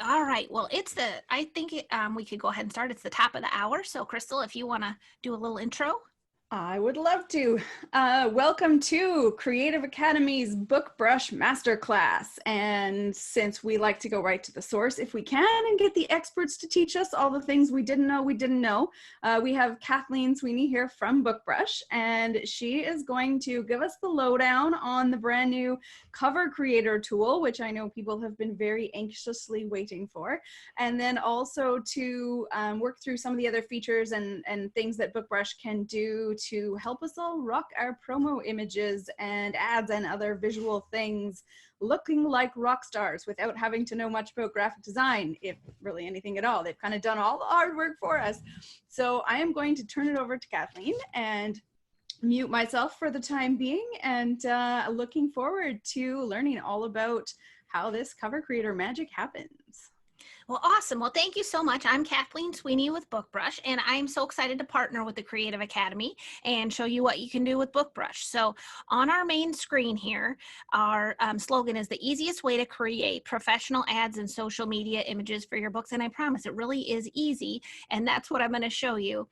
All right. Well, I think we could go ahead and start. It's the top of the hour. So, Crystal, if you want to do a little intro. I would love to. Welcome to Creative Academy's Book Brush Masterclass. And since we like to go right to the source if we can and get the experts to teach us all the things we didn't know, we have Kathleen Sweeney here from Book Brush, and she is going to give us the lowdown on the brand new cover creator tool, which I know people have been very anxiously waiting for. And then also to work through some of the other features and things that Book Brush can do to help us all rock our promo images and ads and other visual things looking like rock stars without having to know much about graphic design, if really anything at all. They've kind of done all the hard work for us. So I am going to turn it over to Kathleen and mute myself for the time being, and looking forward to learning all about how this cover creator magic happens. Well, awesome. Well, thank you so much. I'm Kathleen Sweeney with BookBrush, and I'm so excited to partner with the Creative Academy and show you what you can do with BookBrush. So on our main screen here, our slogan is the easiest way to create professional ads and social media images for your books. And I promise it really is easy. And that's what I'm going to show you.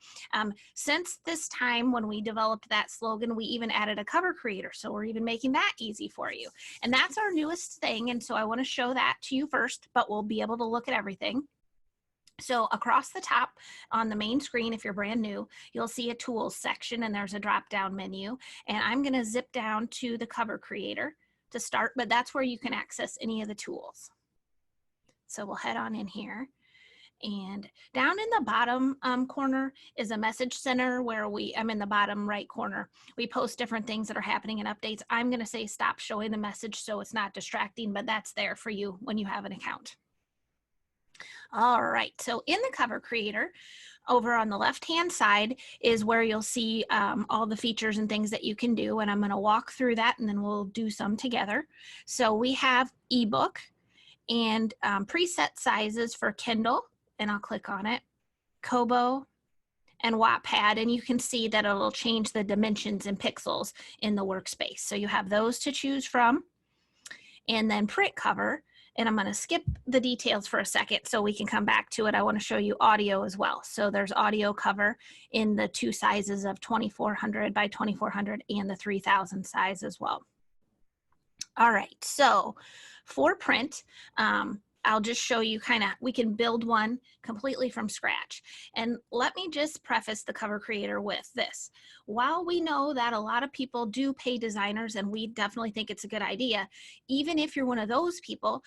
Since this time when we developed that slogan, we even added a cover creator. So we're even making that easy for you. And that's our newest thing. And so I want to show that to you first, but we'll be able to look at everything. So across the top on the main screen, if you're brand new, you'll see a tools section and there's a drop down menu. And I'm going to zip down to the cover creator to start, but that's where you can access any of the tools. So we'll head on in here. And down in the bottom corner is a message center where I'm in the bottom right corner. We post different things that are happening and updates. I'm going to say stop showing the message so it's not distracting, but that's there for you when you have an account. All right, so in the cover creator, over on the left-hand side is where you'll see all the features and things that you can do, and I'm going to walk through that and then we'll do some together. So we have ebook and preset sizes for Kindle, and I'll click on it, Kobo, and Wattpad, and you can see that it'll change the dimensions in pixels in the workspace. So you have those to choose from, and then print cover. And I'm going to skip the details for a second so we can come back to it. I want to show you audio as well. So there's audio cover in the two sizes of 2400 by 2400 and the 3000 size as well. All right, so for print, I'll just show you we can build one completely from scratch. And let me just preface the cover creator with this. While we know that a lot of people do pay designers, and we definitely think it's a good idea, even if you're one of those people,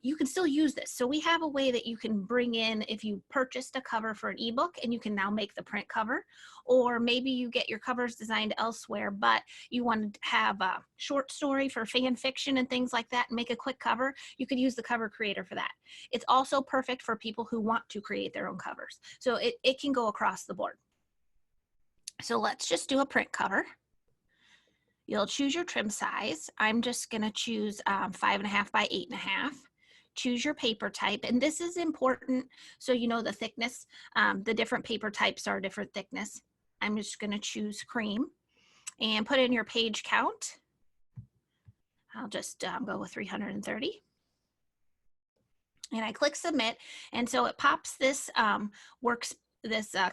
you can still use this. So we have a way that you can bring in, if you purchased a cover for an ebook and you can now make the print cover, or maybe you get your covers designed elsewhere, but you want to have a short story for fan fiction and things like that and make a quick cover, you could use the cover creator for that. It's also perfect for people who want to create their own covers. So it can go across the board. So let's just do a print cover. You'll choose your trim size. I'm just going to choose 5.5 by 8.5. Choose your paper type, and this is important so you know the thickness. The different paper types are different thickness. I'm just going to choose cream and put in your page count. I'll just go with 330. And I click submit, and so it pops this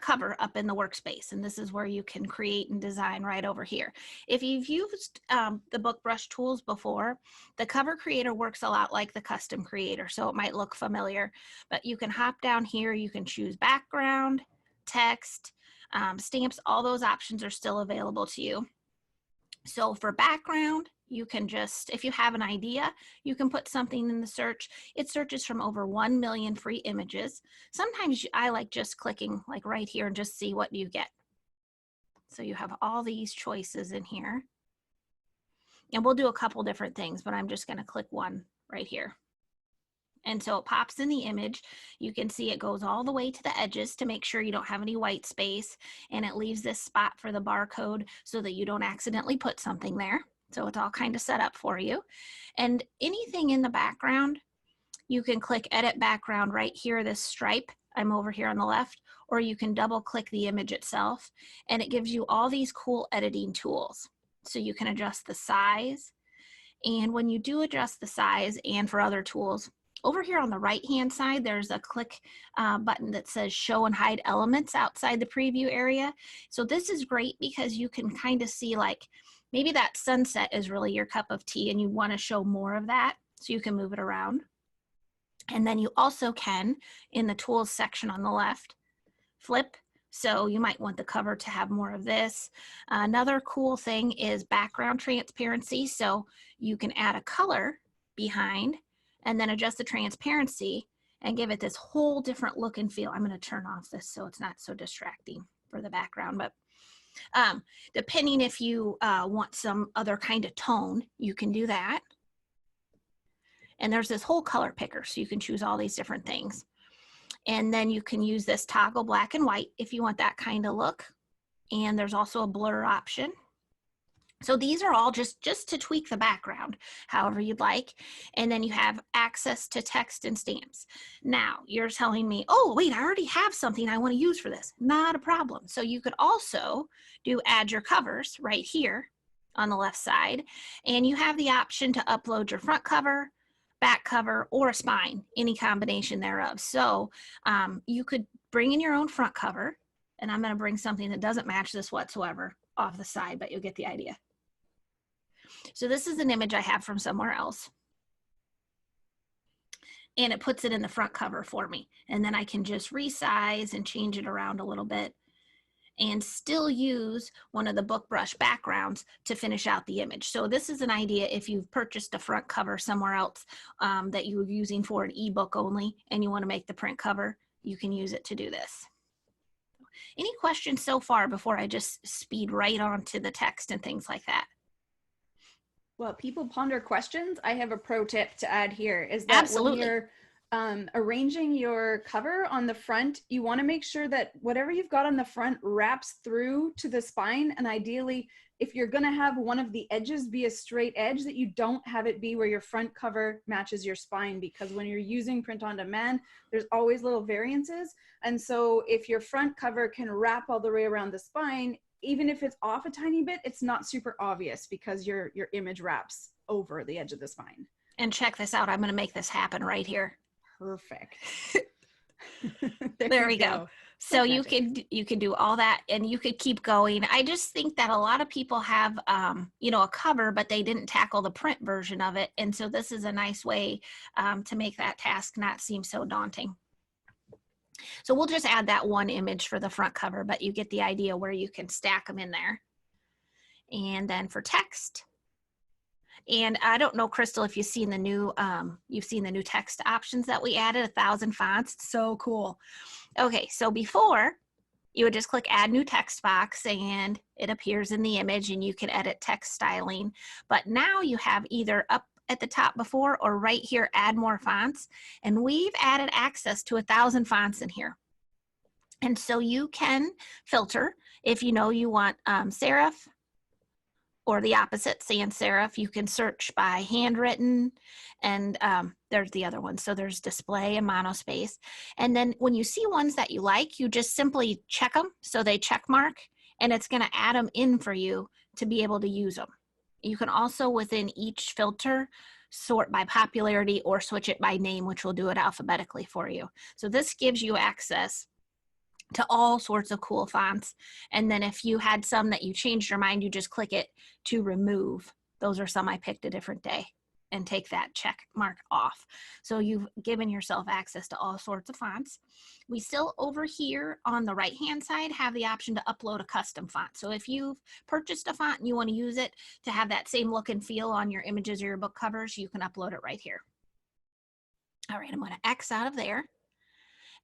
cover up in the workspace, and this is where you can create and design right over here. If you've used the BookBrush tools before, the cover creator works a lot like the custom creator, so it might look familiar, but you can hop down here, you can choose background, text, stamps, all those options are still available to you. So for background, you can just, if you have an idea, you can put something in the search. It searches from over 1 million free images. Sometimes I like just clicking like right here and just see what you get. So you have all these choices in here. And we'll do a couple different things, but I'm just going to click one right here. And so it pops in the image. You can see it goes all the way to the edges to make sure you don't have any white space. And it leaves this spot for the barcode so that you don't accidentally put something there. So it's all kind of set up for you. And anything in the background, you can click edit background right here, this stripe. I'm over here on the left, or you can double click the image itself. And it gives you all these cool editing tools. So you can adjust the size. And when you do adjust the size, and for other tools, Over here on the right-hand side, there's a click button that says show and hide elements outside the preview area. So this is great because you can kind of see, like, maybe that sunset is really your cup of tea and you want to show more of that. So you can move it around. And then you also can, in the tools section on the left, flip. So you might want the cover to have more of this. Another cool thing is background transparency. So you can add a color behind and then adjust the transparency and give it this whole different look and feel. I'm going to turn off this so it's not so distracting for the background, but depending if you want some other kind of tone, you can do that. And there's this whole color picker, so you can choose all these different things. And then you can use this toggle black and white if you want that kind of look. And there's also a blur option. So these are all just to tweak the background, however you'd like. And then you have access to text and stamps. Now you're telling me, oh, wait, I already have something I want to use for this. Not a problem. So you could also do add your covers right here on the left side. And you have the option to upload your front cover, back cover, or a spine, any combination thereof. So you could bring in your own front cover, and I'm going to bring something that doesn't match this whatsoever off the side, but you'll get the idea. So this is an image I have from somewhere else, and it puts it in the front cover for me. And then I can just resize and change it around a little bit and still use one of the book brush backgrounds to finish out the image. So this is an idea if you've purchased a front cover somewhere else that you were using for an ebook only and you want to make the print cover, you can use it to do this. Any questions so far before I just speed right on to the text and things like that? Well, people ponder questions. I have a pro tip to add here is that Absolutely. when you're arranging your cover on the front, you want to make sure that whatever you've got on the front wraps through to the spine. And ideally, if you're going to have one of the edges be a straight edge, that you don't have it be where your front cover matches your spine, because when you're using print on demand, there's always little variances. And so if your front cover can wrap all the way around the spine, even if it's off a tiny bit, it's not super obvious because your image wraps over the edge of the spine. And check this out. I'm going to make this happen right here. Perfect. there we go. So you could do all that, and you could keep going. I just think that a lot of people have, a cover, but they didn't tackle the print version of it. And so this is a nice way to make that task not seem so daunting. So we'll just add that one image for the front cover, but you get the idea where you can stack them in there. And then for text, and I don't know, Crystal, if you've seen the new text options that we added, 1,000 fonts. It's so cool. Okay, so before you would just click add new text box and it appears in the image and you can edit text styling. But now you have either up at the top before or right here, add more fonts. And we've added access to 1,000 fonts in here. And so you can filter if you know you want serif, or the opposite, sans serif. You can search by handwritten, and there's the other one. So there's display and monospace. And then when you see ones that you like, you just simply check them so they check mark, and it's going to add them in for you to be able to use them. You can also, within each filter, sort by popularity or switch it by name, which will do it alphabetically for you. So this gives you access to all sorts of cool fonts. And then if you had some that you changed your mind, you just click it to remove. Those are some I picked a different day, and take that check mark off. So you've given yourself access to all sorts of fonts. We still over here on the right-hand side have the option to upload a custom font. So if you've purchased a font and you want to use it to have that same look and feel on your images or your book covers, you can upload it right here. All right, I'm going to X out of there.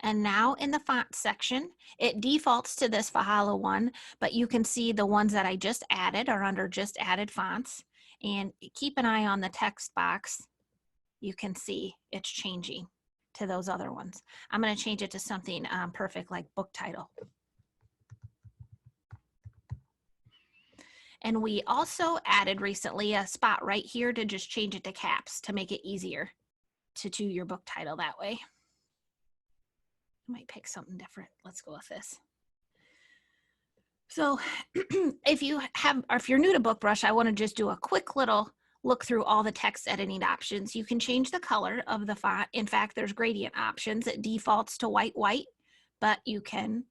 And now in the font section, it defaults to this Valhalla one, but you can see the ones that I just added are under just added fonts. And keep an eye on the text box. You can see it's changing to those other ones. I'm going to change it to something perfect like book title. And we also added recently a spot right here to just change it to caps to make it easier to do your book title that way. I might pick something different. Let's go with this. So if you're new to BookBrush, I want to just do a quick little look through all the text editing options. You can change the color of the font. In fact, there's gradient options. It defaults to white, but you can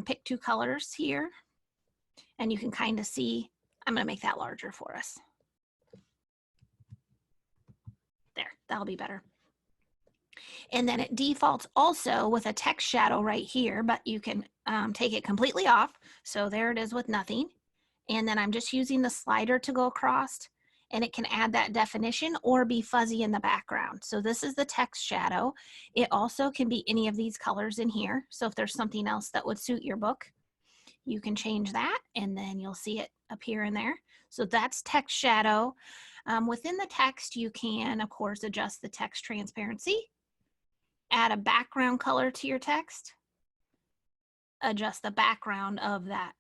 pick 2 colors here, and you can kind of see. I'm going to make that larger for us. There, that'll be better. And then it defaults also with a text shadow right here, but you can take it completely off. So there it is with nothing. And then I'm just using the slider to go across, and it can add that definition or be fuzzy in the background. So this is the text shadow. It also can be any of these colors in here. So if there's something else that would suit your book, you can change that, and then you'll see it appear in there. So that's text shadow. Within the text, you can, of course, adjust the text transparency, add a background color to your text, adjust the background of that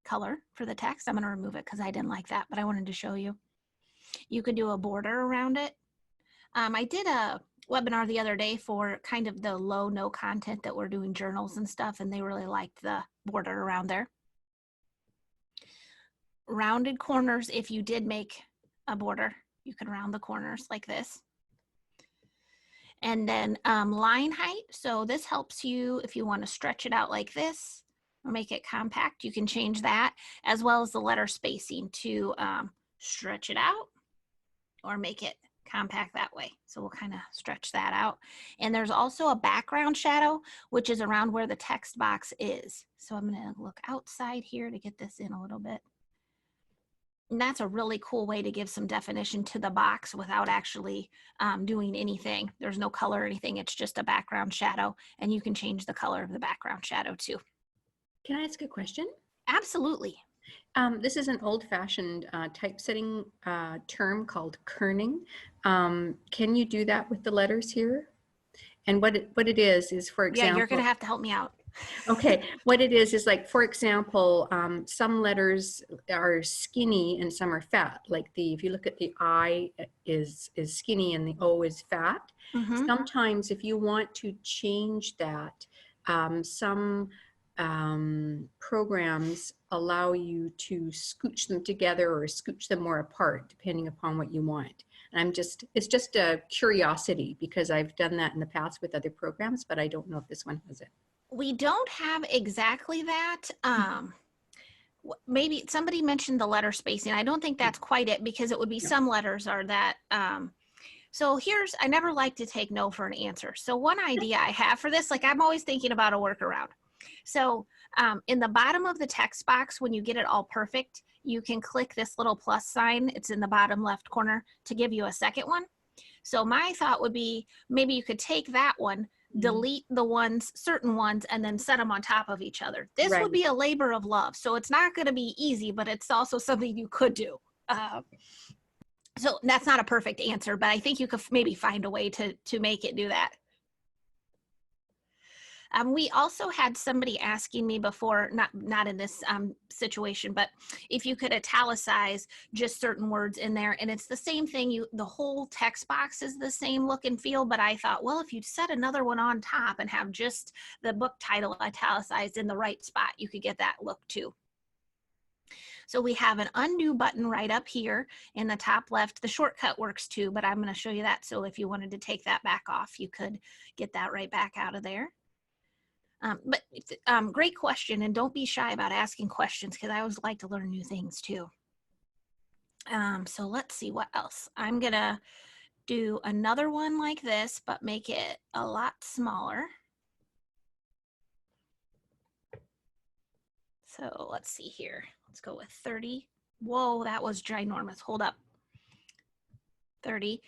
color for the text. I'm going to remove it because I didn't like that, but I wanted to show you. You could do a border around it. I did a webinar the other day for kind of the low, no content that we're doing journals and stuff, and they really liked the border around there. Rounded corners, if you did make a border, you can round the corners like this. And then line height, so this helps you if you want to stretch it out like this or make it compact, you can change that, as well as the letter spacing to stretch it out or make it compact that way. So we'll kind of stretch that out. And there's also a background shadow, which is around where the text box is. So I'm going to look outside here to get this in a little bit. And that's a really cool way to give some definition to the box without actually doing anything. There's no color or anything. It's just a background shadow, and you can change the color of the background shadow too. Can I ask a question? Absolutely. This is an old-fashioned typesetting term called kerning. Can you do that with the letters here? And what it is for example. Yeah, you're going to have to help me out. Okay, what it is like, for example, some letters are skinny and some are fat. Like if you look at the I is skinny and the O is fat. Mm-hmm. Sometimes if you want to change that, some programs allow you to scooch them together or scooch them more apart depending upon what you want. And it's just a curiosity because I've done that in the past with other programs, but I don't know if this one has it. We don't have exactly that. Maybe somebody mentioned the letter spacing. I don't think that's quite it, because it would be some letters are that. So I never like to take no for an answer. So one idea I have for this, like I'm always thinking about a workaround. So in the bottom of the text box, when you get it all perfect, you can click this little plus sign. It's in the bottom left corner to give you a second one. So my thought would be maybe you could take that one, delete the certain ones, and then set them on top of each other. This would be a labor of love. So it's not going to be easy, but it's also something you could do. So that's not a perfect answer, but I think you could maybe find a way to make it do that. We also had somebody asking me before, not in this situation, but if you could italicize just certain words in there, and it's the same thing. The whole text box is the same look and feel, but I thought, well, if you set another one on top and have just the book title italicized in the right spot, you could get that look too. So we have an undo button right up here in the top left. The shortcut works too, but I'm going to show you that. So if you wanted to take that back off, you could get that right back out of there. But great question, and don't be shy about asking questions, because I always like to learn new things too. So let's see what else. I'm gonna do another one like this, but make it a lot smaller. So let's see here. Let's go with 30. Whoa, that was ginormous. Hold up. 30.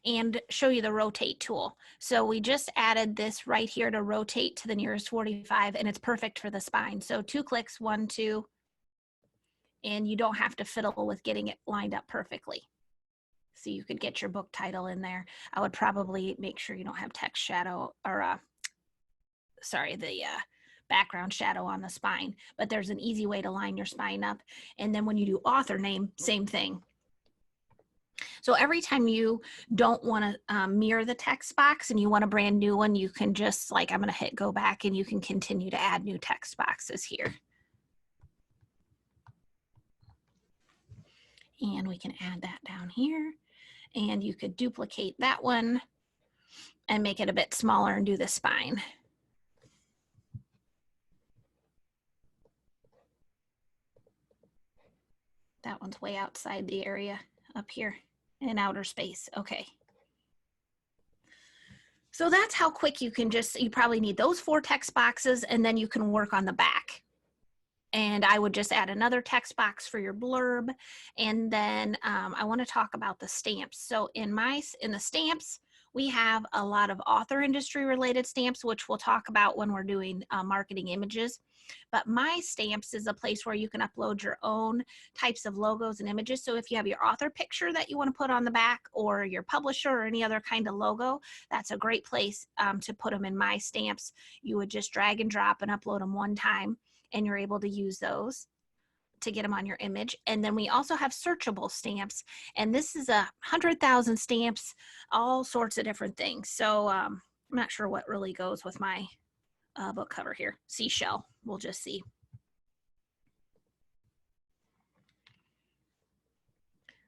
And show you the rotate tool. So we just added this right here to rotate to the nearest 45, and it's perfect for the spine. So 2 clicks, 1, 2, and you don't have to fiddle with getting it lined up perfectly. So you could get your book title in there. I would probably make sure you don't have text shadow or the background shadow on the spine, but there's an easy way to line your spine up. And then when you do author name, same thing. So every time you don't want to mirror the text box and you want a brand new one, you can just I'm going to hit go back, and you can continue to add new text boxes here. And we can add that down here. And you could duplicate that one and make it a bit smaller and do the spine. That one's way outside the area up here in outer space. Okay. So that's how quick you can you probably need those 4 text boxes, and then you can work on the back. And I would just add another text box for your blurb. And then I want to talk about the stamps. So in the stamps, we have a lot of author industry related stamps, which we'll talk about when we're doing marketing images. But My Stamps is a place where you can upload your own types of logos and images. So if you have your author picture that you want to put on the back, or your publisher, or any other kind of logo, that's a great place to put them in My Stamps. You would just drag and drop and upload them one time, and you're able to use those to get them on your image. And then we also have searchable stamps, and this is 100,000 stamps, all sorts of different things. So I'm not sure what really goes with my book cover here. Seashell, we'll just see.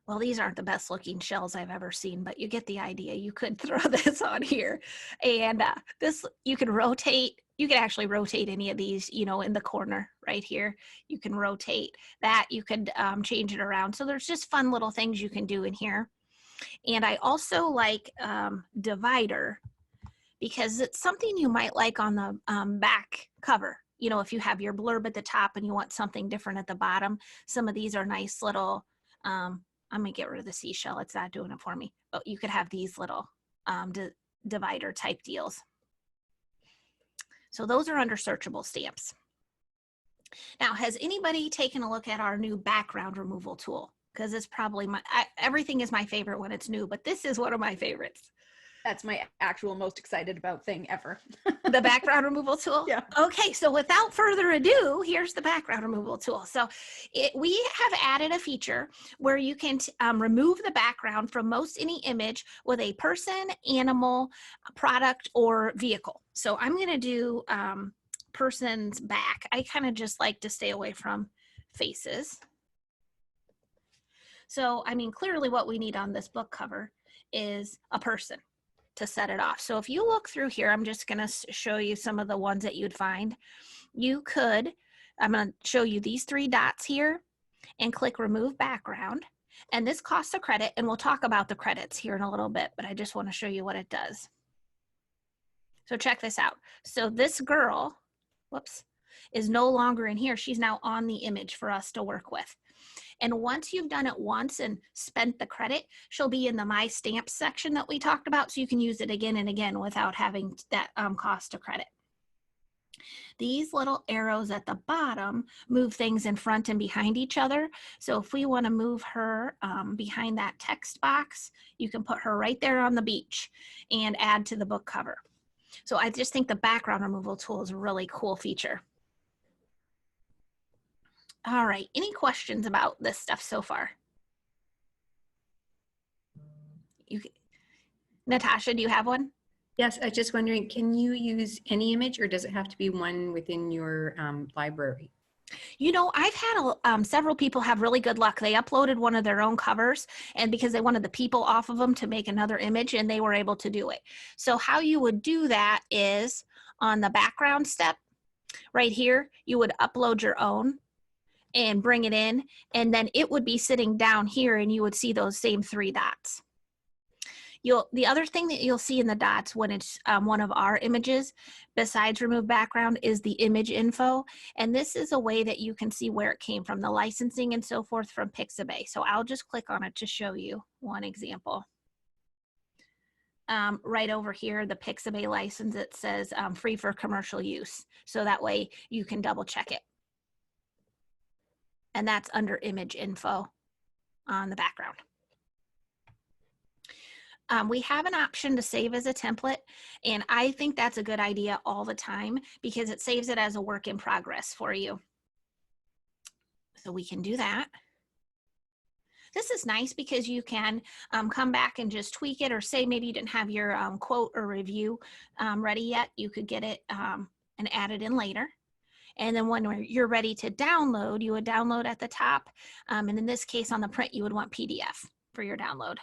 Well, these aren't the best looking shells I've ever seen, but you get the idea. You could throw this on here, and this you can rotate. You can actually rotate any of these, you know, in the corner right here. You can rotate that. You could change it around. So there's just fun little things you can do in here. And I also like divider, because it's something you might like on the back cover. You know, if you have your blurb at the top and you want something different at the bottom, some of these are nice little, I'm gonna get rid of the seashell, it's not doing it for me, but you could have these little divider type deals. So those are under searchable stamps. Now, has anybody taken a look at our new background removal tool? Because it's probably everything is my favorite when it's new, but this is one of my favorites. That's my actual most excited about thing ever. The background removal tool? Yeah. Okay, so without further ado, here's the background removal tool. So we have added a feature where you can remove the background from most any image with a person, animal, product, or vehicle. So I'm going to do person's back. I kind of just like to stay away from faces. So, I mean, clearly what we need on this book cover is a person to set it off. So if you look through here, I'm just going to show you some of the ones that you'd find. You could, I'm going to show you these 3 dots here and click remove background. And this costs a credit, and we'll talk about the credits here in a little bit, but I just want to show you what it does. So check this out. So this girl, whoops, is no longer in here. She's now on the image for us to work with. And once you've done it once and spent the credit, she'll be in the My Stamps section that we talked about, so you can use it again and again without having that cost of credit. These little arrows at the bottom move things in front and behind each other. So if we want to move her behind that text box, you can put her right there on the beach and add to the book cover. So I just think the background removal tool is a really cool feature. All right, any questions about this stuff so far? Natasha, do you have one? Yes, I was just wondering, can you use any image, or does it have to be one within your library? You know, I've had several people have really good luck. They uploaded one of their own covers, and because they wanted the people off of them to make another image, and they were able to do it. So how you would do that is on the background step right here, you would upload your own and bring it in, and then it would be sitting down here, and you would see those same 3 dots. The other thing that you'll see in the dots when it's one of our images, besides remove background, is the image info. And this is a way that you can see where it came from, the licensing and so forth from Pixabay. So I'll just click on it to show you one example. Right over here, the Pixabay license, it says free for commercial use. So that way you can double check it. And that's under image info on the background. We have an option to save as a template, and I think that's a good idea all the time because it saves it as a work in progress for you. So we can do that. This is nice because you can come back and just tweak it, or say maybe you didn't have your quote or review ready yet. You could get it and add it in later. And then when you're ready to download, you would download at the top. And in this case, on the print, you would want PDF for your download.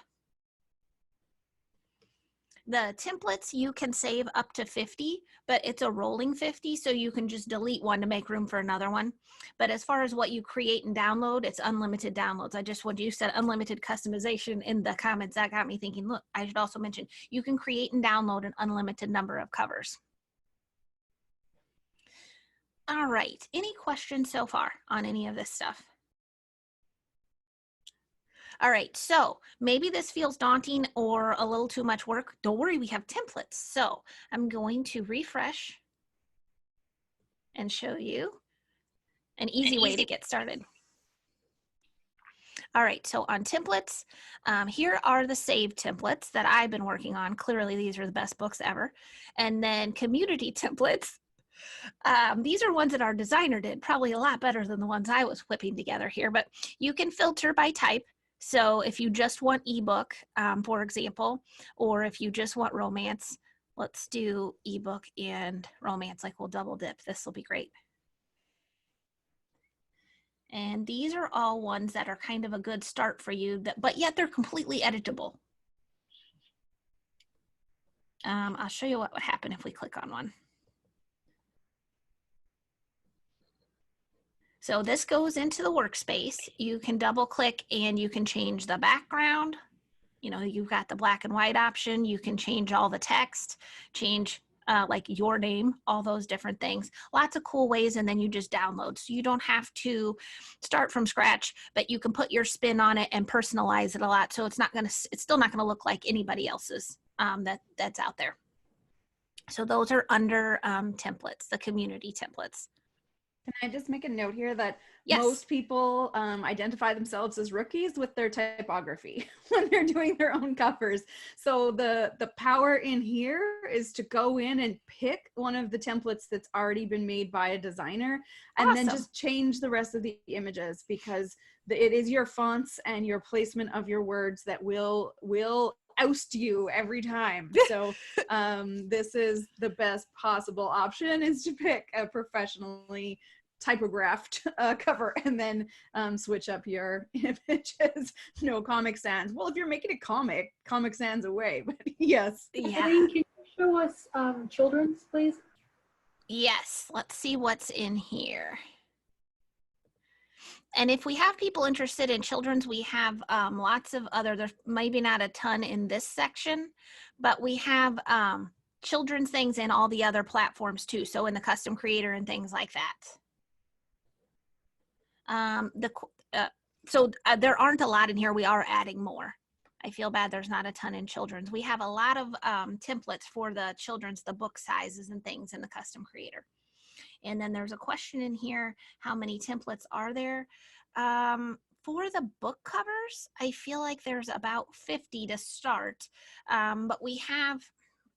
The templates, you can save up to 50, but it's a rolling 50, so you can just delete one to make room for another one. But as far as what you create and download, it's unlimited downloads. I just, when you said unlimited customization in the comments, that got me thinking, look, I should also mention, you can create and download an unlimited number of covers. All right, any questions so far on any of this stuff? All right, so maybe this feels daunting or a little too much work. Don't worry, we have templates. So I'm going to refresh and show you an easy way to get started. All right, so on templates, here are the saved templates that I've been working on. Clearly, these are the best books ever. And then community templates. These are ones that our designer did, probably a lot better than the ones I was whipping together here, but you can filter by type. So if you just want ebook, for example, or if you just want romance, let's do ebook and romance, like we'll double dip. This will be great. And these are all ones that are kind of a good start for you, but yet they're completely editable. I'll show you what would happen if we click on one. So this goes into the workspace. You can double click and you can change the background. You know, you've got the black and white option. You can change all the text, change like your name, all those different things. Lots of cool ways, and then you just download. So you don't have to start from scratch, but you can put your spin on it and personalize it a lot. So it's still not gonna look like anybody else's that's out there. So those are under templates, the community templates. Can I just make a note here that Yes. most people identify themselves as rookies with their typography when they're doing their own covers. So the power in here is to go in and pick one of the templates that's already been made by a designer, and then just change the rest of the images, because it is your fonts and your placement of your words that will oust you every time. So this is the best possible option, is to pick a professionally typographed cover and then switch up your images. No Comic Sans. Well, if you're making a Comic Sans away, but yes. Yeah. Kathleen, can you show us children's, please? Yes, let's see what's in here. And if we have people interested in children's, we have lots of other, there's maybe not a ton in this section, but we have children's things in all the other platforms too. So in the custom creator and things like that. There aren't a lot in here. We are adding more. I feel bad there's not a ton in children's. We have a lot of templates for the children's, the book sizes and things in the custom creator. And then there's a question in here, how many templates are there? For the book covers, I feel like there's about 50 to start, but we have,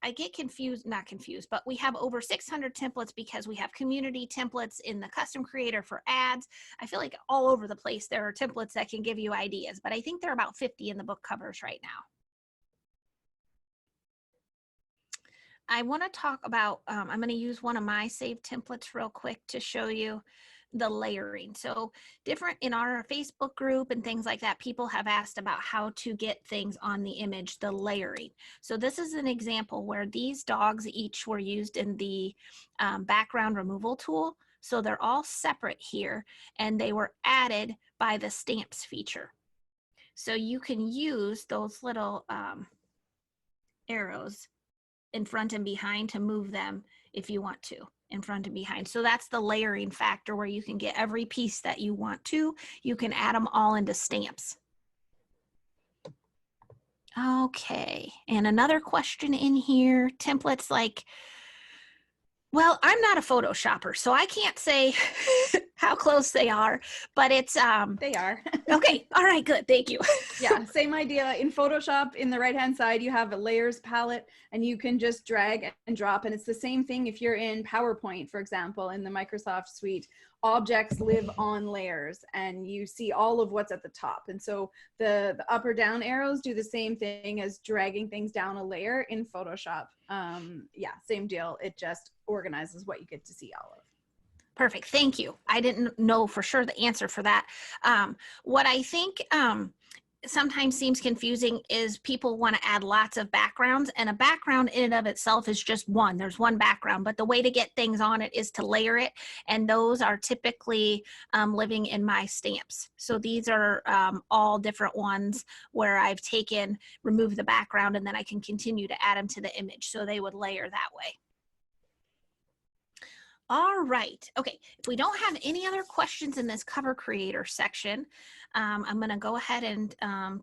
I get confused, not confused, but we have over 600 templates because we have community templates in the custom creator for ads. I feel like all over the place there are templates that can give you ideas, but I think there are about 50 in the book covers right now. I want to talk about, I'm going to use one of my saved templates real quick to show you the layering. So different in our Facebook group and things like that, people have asked about how to get things on the image, the layering. So this is an example where these dogs each were used in the background removal tool. So they're all separate here, and they were added by the stamps feature. So you can use those little arrows in front and behind to move them if you want to, in front and behind. So that's the layering factor, where you can get every piece that you want to. You can add them all into stamps. Okay, and another question in here, templates like, well, I'm not a Photoshopper, so I can't say how close they are, but it's They are. okay. All right, good. Thank you. Yeah, same idea. In Photoshop, in the right-hand side, you have a layers palette, and you can just drag and drop. And it's the same thing if you're in PowerPoint, for example, in the Microsoft suite. Objects live on layers, and you see all of what's at the top. And so the up or down arrows do the same thing as dragging things down a layer in Photoshop. Yeah, same deal. It just organizes what you get to see all of. Perfect. Thank you. I didn't know for sure the answer for that. What I think sometimes seems confusing is people want to add lots of backgrounds, and a background in and of itself is just one. There's one background, but the way to get things on it is to layer it, and those are typically living in my stamps. So these are all different ones where I've removed the background, and then I can continue to add them to the image, so they would layer that way. All right. Okay. If we don't have any other questions in this cover creator section, I'm going to go ahead and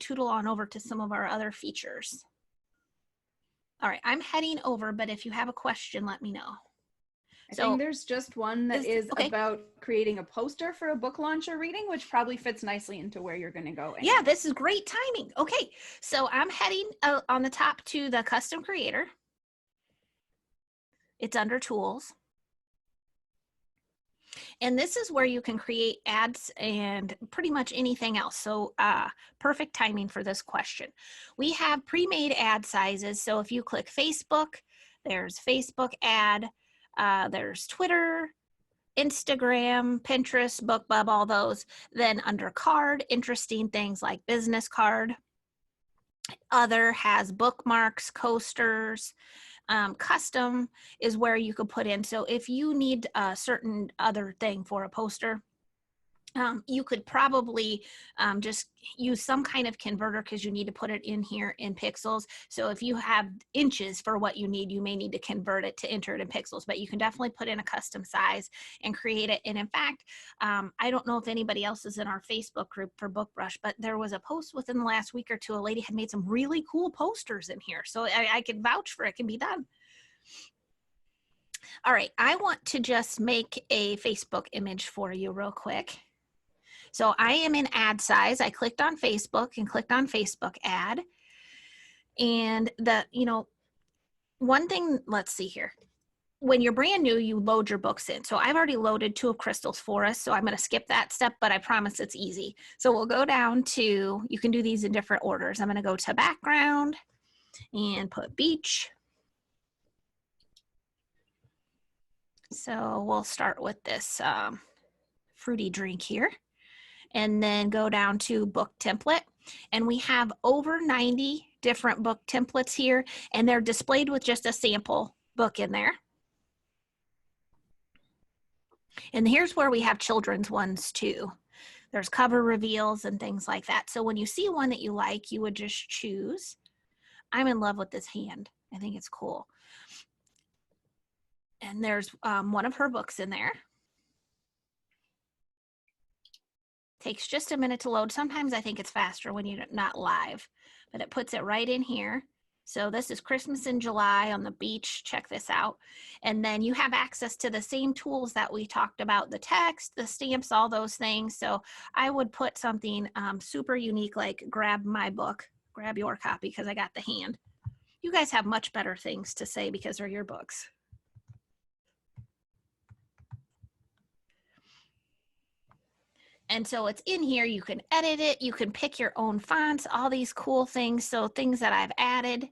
tootle on over to some of our other features. All right. I'm heading over, but if you have a question, let me know. I think there's just one that is okay. about creating a poster for a book launcher reading, which probably fits nicely into where you're going to go. Yeah, this is great timing. Okay. So I'm heading on the top to the custom creator. It's under tools. And this is where you can create ads and pretty much anything else. So perfect timing for this question. We have pre-made ad sizes. So if you click Facebook, there's Facebook ad, there's Twitter, Instagram, Pinterest, BookBub, all those. Then under card, interesting things like business card. Other has bookmarks, coasters. Custom is where you could put in. So if you need a certain other thing for a poster, you could probably just use some kind of converter because you need to put it in here in pixels. So if you have inches for what you need, you may need to convert it to enter it in pixels, but you can definitely put in a custom size and create it. And in fact, I don't know if anybody else is in our Facebook group for BookBrush, but there was a post within the last week or two, a lady had made some really cool posters in here. So I can vouch for it can be done. All right, I want to just make a Facebook image for you real quick. So I am in ad size. I clicked on Facebook and clicked on Facebook ad. And one thing, let's see here. When you're brand new, you load your books in. So I've already loaded 2 of Crystal's for us. So I'm going to skip that step, but I promise it's easy. So we'll go down to, you can do these in different orders. I'm going to go to background and put beach. So we'll start with this fruity drink here. And then go down to book template. And we have over 90 different book templates here, and they're displayed with just a sample book in there. And here's where we have children's ones too. There's cover reveals and things like that. So when you see one that you like, you would just choose. I'm in love with this hand. I think it's cool. And there's one of her books in there. Takes just a minute to load. Sometimes I think it's faster when you're not live, but it puts it right in here. So this is Christmas in July on the beach. Check this out. And then you have access to the same tools that we talked about, the text, the stamps, all those things. So I would put something super unique like grab my book, grab your copy because I got the hand. You guys have much better things to say because they're your books. And so it's in here, you can edit it, you can pick your own fonts, all these cool things. So things that I've added,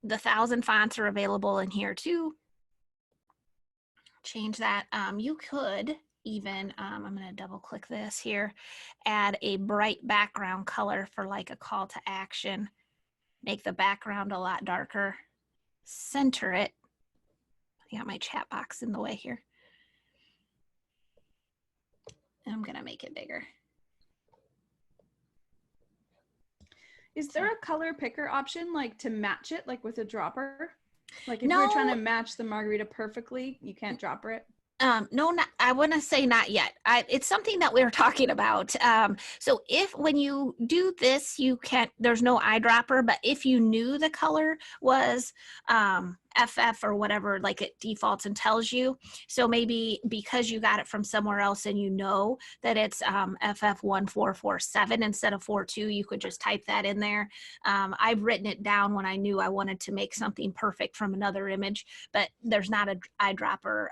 the 1,000 fonts are available in here too. Change that. You could even, I'm gonna double click this here, add a bright background color for like a call to action, make the background a lot darker, center it. I got my chat box in the way here. I'm gonna make it bigger. Is there a color picker option like to match it like with a dropper? Like if you're trying to match the margarita perfectly, you can't dropper it? No, I want to say not yet. It's something that we were talking about. So when you do this, you can't, there's no eyedropper, but if you knew the color was FF or whatever, like it defaults and tells you. So maybe because you got it from somewhere else and you know that it's FF1447 instead of 42, you could just type that in there. I've written it down when I knew I wanted to make something perfect from another image, but there's not an eyedropper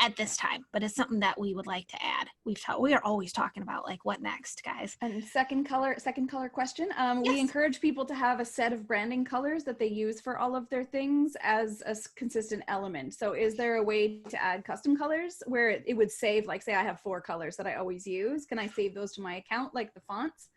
at this time, but it's something that we would like to add. We are always talking about like what next, guys. And second color question. We Yes. encourage people to have a set of branding colors that they use for all of their things as a consistent element. So is there a way to add custom colors where it would save, like say I have 4 colors that I always use. Can I save those to my account like the fonts?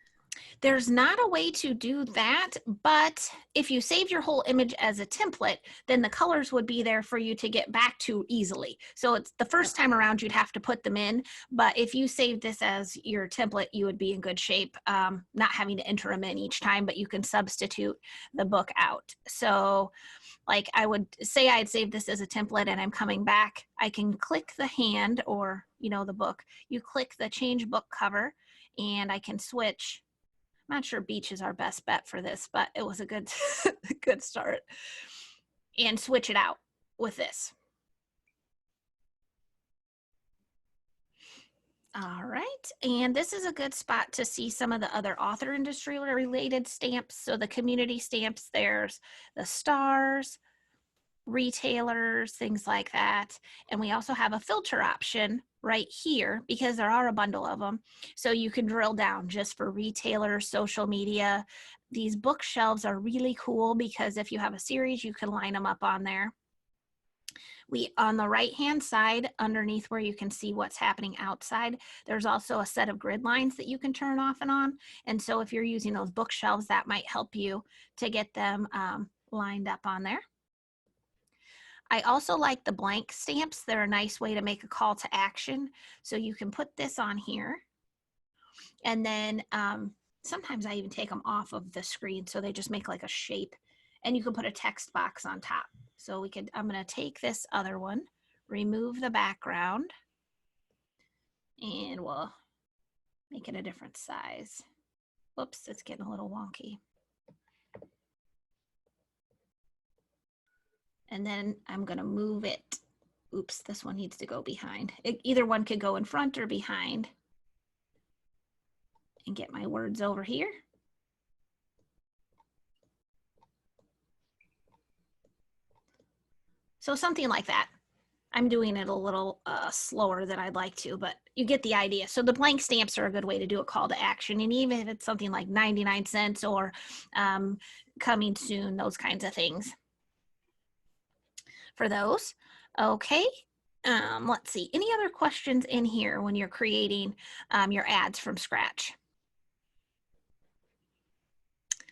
There's not a way to do that, but if you save your whole image as a template, then the colors would be there for you to get back to easily. So it's the first time around you'd have to put them in, but if you save this as your template, you would be in good shape, not having to enter them in each time, but you can substitute the book out. So like I would say I'd save this as a template and I'm coming back, I can click the hand or, you know, the book, you click the change book cover and I can switch. I'm not sure beach is our best bet for this, but it was a good, good start. And switch it out with this. All right, and this is a good spot to see some of the other author industry related stamps. So the community stamps, there's the stars, retailers, things like that. And we also have a filter option right here because there are a bundle of them. So you can drill down just for retailers, social media. These bookshelves are really cool because if you have a series, you can line them up on there. On the right-hand side, underneath where you can see what's happening outside, there's also a set of grid lines that you can turn off and on. And so if you're using those bookshelves, that might help you to get them lined up on there. I also like the blank stamps. They're a nice way to make a call to action. So you can put this on here. And then sometimes I even take them off of the screen so they just make like a shape. And you can put a text box on top. So I'm going to take this other one, remove the background, and we'll make it a different size. Whoops, it's getting a little wonky. And then I'm going to move it. Oops, this one needs to go behind. Either one could go in front or behind. And get my words over here. So something like that. I'm doing it a little slower than I'd like to, but you get the idea. So the blank stamps are a good way to do a call to action. And even if it's something like 99 cents or coming soon, those kinds of things. For those. Okay, let's see. Any other questions in here when you're creating your ads from scratch?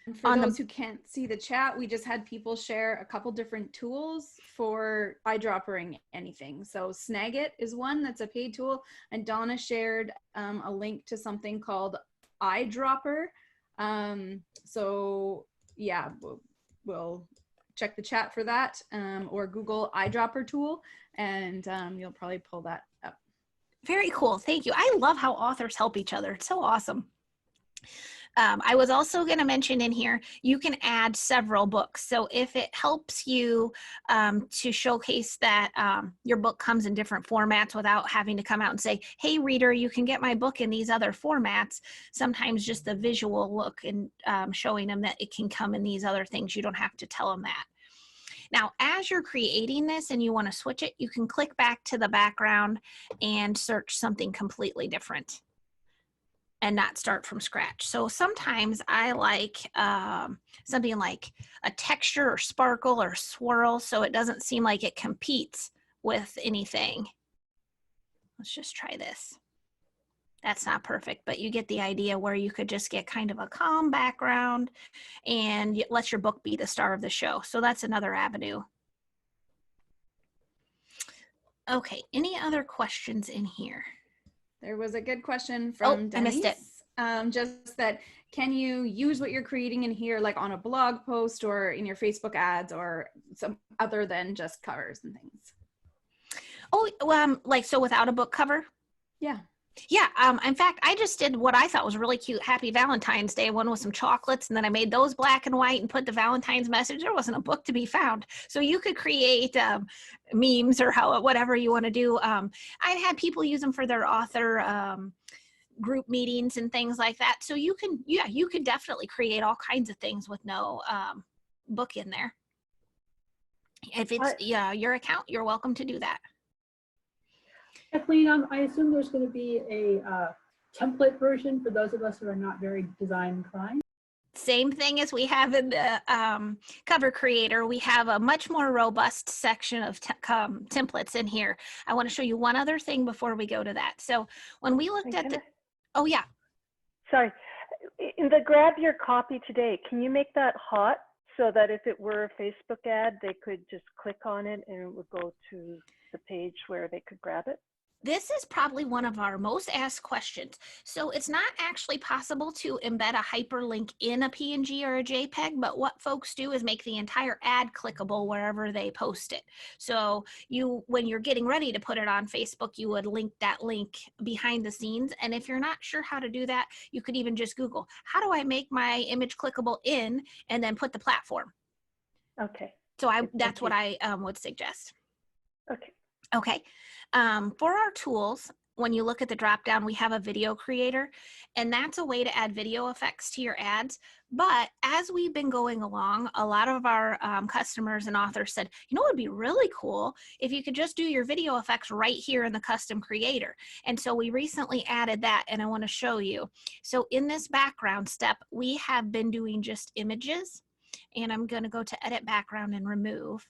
And for those who can't see the chat, we just had people share a couple different tools for eyedroppering anything. So Snagit is one that's a paid tool, and Donna shared a link to something called Eyedropper. So yeah, we'll check the chat for that, or Google eyedropper tool, and you'll probably pull that up. Very cool. Thank you. I love how authors help each other. It's so awesome. I was also going to mention in here, you can add several books. So if it helps you to showcase that your book comes in different formats without having to come out and say, hey, reader, you can get my book in these other formats. Sometimes just the visual look and showing them that it can come in these other things. You don't have to tell them that. Now, as you're creating this and you want to switch it, you can click back to the background and search something completely different and not start from scratch. So sometimes I like something like a texture or sparkle or swirl so it doesn't seem like it competes with anything. Let's just try this. That's not perfect, but you get the idea where you could just get kind of a calm background and let your book be the star of the show. So that's another avenue. Okay, any other questions in here? There was a good question from Denise. I missed it. Just that, can you use what you're creating in here like on a blog post or in your Facebook ads or some other than just covers and things? Oh, like so without a book cover? Yeah. Yeah, in fact, I just did what I thought was really cute Happy Valentine's Day one with some chocolates, and then I made those black and white and put the Valentine's message. There wasn't a book to be found. So you could create memes or whatever you want to do. I've had people use them for their author group meetings and things like that. So you can, yeah, you could definitely create all kinds of things with no book in there. If it's your account, you're welcome to do that. Kathleen, I assume there's going to be a template version for those of us who are not very design inclined. Same thing as we have in the cover creator. We have a much more robust section of templates in here. I want to show you one other thing before we go to that. So when we looked at the, oh yeah. Sorry, in the grab your copy today, can you make that hot so that if it were a Facebook ad, they could just click on it and it would go to the page where they could grab it? This is probably one of our most asked questions. So it's not actually possible to embed a hyperlink in a PNG or a JPEG, but what folks do is make the entire ad clickable wherever they post it. So when you're getting ready to put it on Facebook, you would link that link behind the scenes. And if you're not sure how to do that, you could even just Google, how do I make my image clickable in, and then put the platform. Okay. So that's what I would suggest. Okay. Okay. For our tools, when you look at the drop down, we have a video creator, and that's a way to add video effects to your ads. But as we've been going along, a lot of our customers and authors said, you know, it would be really cool if you could just do your video effects right here in the custom creator. And so we recently added that, and I want to show you. So in this background step, we have been doing just images, and I'm going to go to edit background and remove.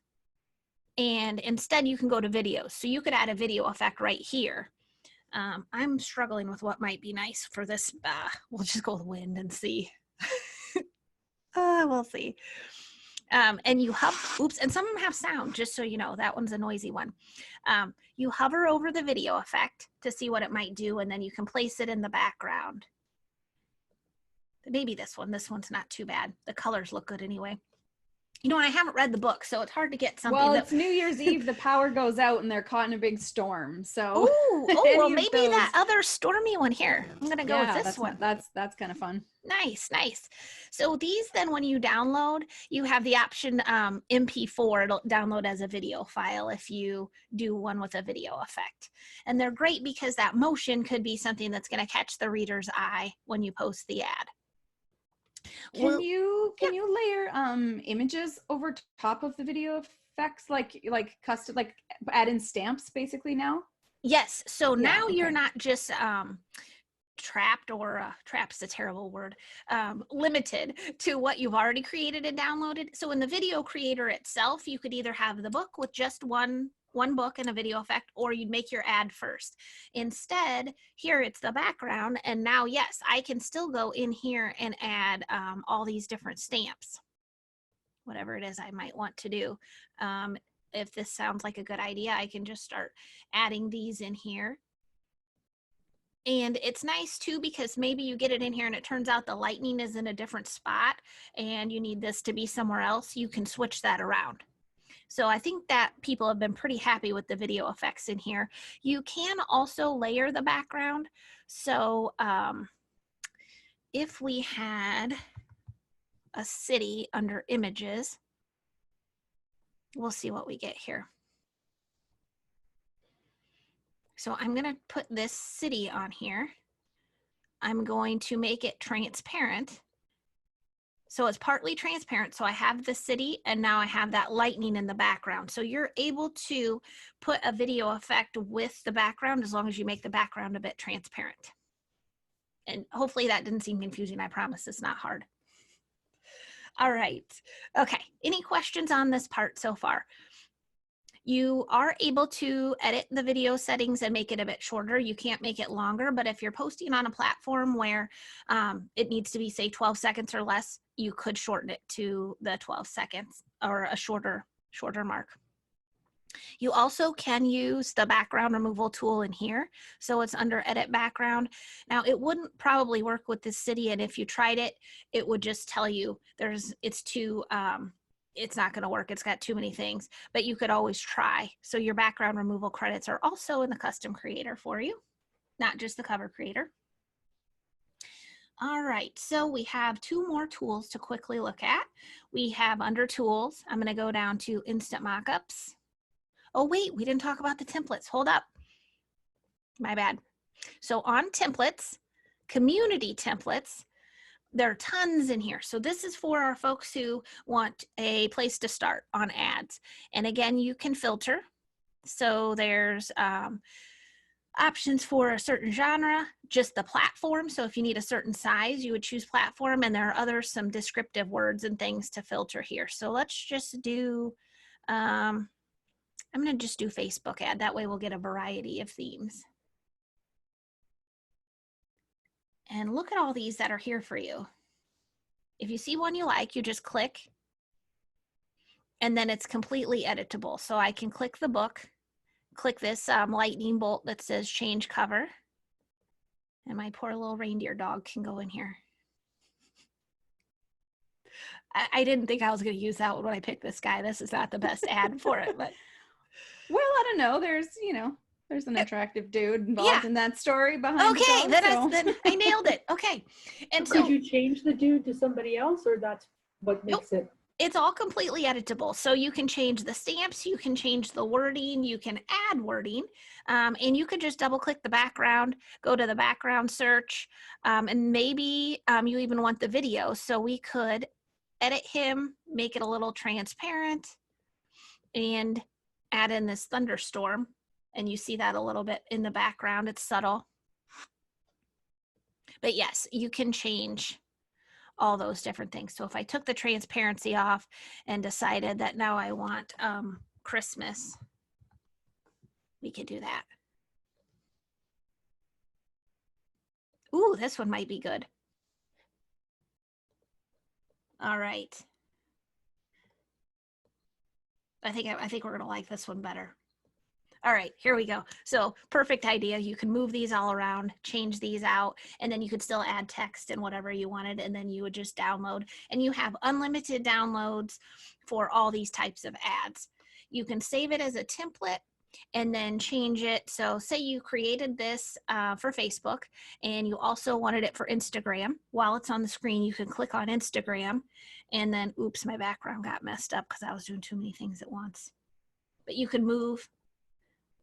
And instead you can go to videos. So you could add a video effect right here. I'm struggling with what might be nice for this. We'll just go with wind and see. We'll see. And you hover, oops, and some of them have sound, just so you know, that one's a noisy one. You hover over the video effect to see what it might do, and then you can place it in the background. Maybe this one's not too bad. The colors look good anyway. You know, I haven't read the book, so it's hard to get something. Well, it's New Year's Eve, the power goes out and they're caught in a big storm. So well, maybe that other stormy one here. I'm gonna go with this one. That's kind of fun. Nice. So these then, when you download, you have the option MP4. It'll download as a video file if you do one with a video effect. And they're great because that motion could be something that's gonna catch the reader's eye when you post the ad. Can you layer images over top of the video effects, like custom, like add in stamps basically now? Yes. So now you're not just trapped, or trapped's a terrible word, limited to what you've already created and downloaded. So in the video creator itself, you could either have the book with just one book and a video effect, or you'd make your ad first. Instead, here it's the background, and now, yes, I can still go in here and add all these different stamps, whatever it is I might want to do. If this sounds like a good idea, I can just start adding these in here. And it's nice too, because maybe you get it in here and it turns out the lightning is in a different spot and you need this to be somewhere else. You can switch that around. So I think that people have been pretty happy with the video effects in here. You can also layer the background. So if we had a city under images, we'll see what we get here. So I'm going to put this city on here. I'm going to make it transparent. So it's partly transparent. So I have the city, and now I have that lightning in the background. So you're able to put a video effect with the background as long as you make the background a bit transparent. And hopefully that didn't seem confusing. I promise it's not hard. All right. Okay. Any questions on this part so far? You are able to edit the video settings and make it a bit shorter. You can't make it longer, but if you're posting on a platform where it needs to be, say, 12 seconds or less, you could shorten it to the 12 seconds or a shorter mark. You also can use the background removal tool in here. So it's under edit background. Now it wouldn't probably work with this city, and if you tried it, it would just tell you it's not going to work. It's got too many things, but you could always try. So your background removal credits are also in the custom creator for you, not just the cover creator. All right, so we have two more tools to quickly look at. We have under tools, I'm going to go down to instant mockups. Oh wait, we didn't talk about the templates. Hold up. My bad. So on templates, community templates, there are tons in here. So this is for our folks who want a place to start on ads. And again, you can filter. So there's options for a certain genre, just the platform. So if you need a certain size, you would choose platform, and there are some descriptive words and things to filter here. So let's just do, I'm going to just do Facebook ad. That way we'll get a variety of themes. And look at all these that are here for you. If you see one you like, you just click, and then it's completely editable. So I can click the book, click this lightning bolt that says change cover, and my poor little reindeer dog can go in here. I didn't think I was going to use that when I picked this guy. This is not the best ad for it, but. Well, I don't know. There's an attractive dude involved in that story behind Okay, the dog, then I nailed it. Okay. And so could you change the dude to somebody else, or that's what makes it? It's all completely editable. So you can change the stamps, you can change the wording, you can add wording, and you could just double click the background, go to the background search, and maybe you even want the video. So we could edit him, make it a little transparent, and add in this thunderstorm. And you see that a little bit in the background. It's subtle. But yes, you can change all those different things. So if I took the transparency off and decided that now I want Christmas, we could do that. Ooh, this one might be good. All right. I think we're gonna like this one better. All right, here we go. So perfect idea. You can move these all around, change these out, and then you could still add text and whatever you wanted, and then you would just download. And you have unlimited downloads for all these types of ads. You can save it as a template and then change it. So say you created this for Facebook and you also wanted it for Instagram. While it's on the screen, you can click on Instagram, and then, oops, my background got messed up because I was doing too many things at once. But you can move